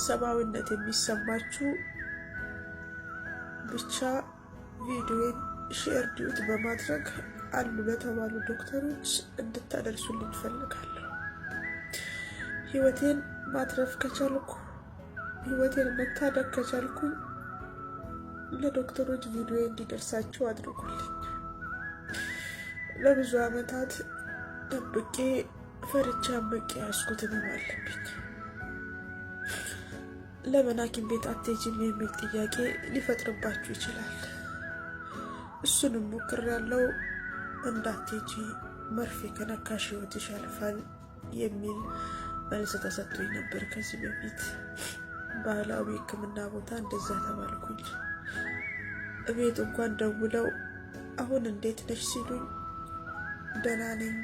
ሰብአዊነት የሚሰማችሁ ብቻ ቪዲዮን ሼር ዲዩት በማድረግ አሉ ለተባሉ ዶክተሮች እንድታደርሱልኝ ፈልጋለሁ። ህይወቴን ማትረፍ ከቻልኩ ህይወቴን መታደግ ከቻልኩኝ ለዶክተሮች ቪዲዮ እንዲደርሳቸው አድርጉልኝ። ለብዙ አመታት ደብቄ ፈርቻ አምቄ ያስኩት ህመም አለብኝ። ለምን ሐኪም ቤት አትሄጂም የሚል ጥያቄ ሊፈጥርባችሁ ይችላል። እሱንም ሞክሬያለሁ። እንዳትሄጂ መርፌ ከነካሽ ህይወትሽ ያልፋል የሚል መልስ ተሰጥቶኝ ነበር ከዚህ በፊት። ባህላዊ ህክምና ቦታ እንደዛ ተባልኩኝ። እቤት እንኳን ደውለው አሁን እንዴት ነሽ ሲሉኝ ደህና ነኝ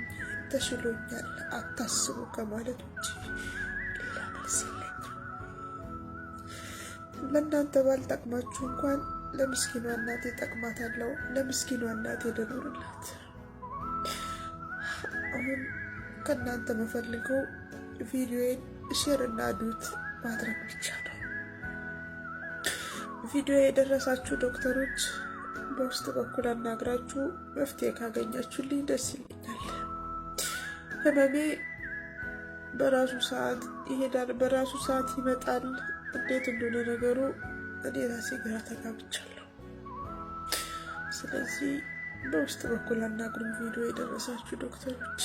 ተሽሎኛል አታስቡ ከማለት ውጭ ሌላ መልስ የለኝም። ለእናንተ ባልጠቅማችሁ እንኳን ለምስኪኗ እናቴ ጠቅማታለሁ። ለምስኪኗ እናቴ ደውሉላት። አሁን ከእናንተ መፈልገው ቪዲዮን ሼር እና ዲዩት ማድረግ ብቻ ነው። ቪዲዮ የደረሳችሁ ዶክተሮች በውስጥ በኩል አናግራችሁ መፍትሄ ካገኛችሁልኝ ደስ ይለኛል። ህመሜ በራሱ ሰዓት ይሄዳል፣ በራሱ ሰዓት ይመጣል። እንዴት እንደሆነ ነገሩ እኔ ራሴ ግራ ተጋብቻለሁ። ስለዚህ በውስጥ በኩል አናግሩኝ ቪዲዮ የደረሳችሁ ዶክተሮች።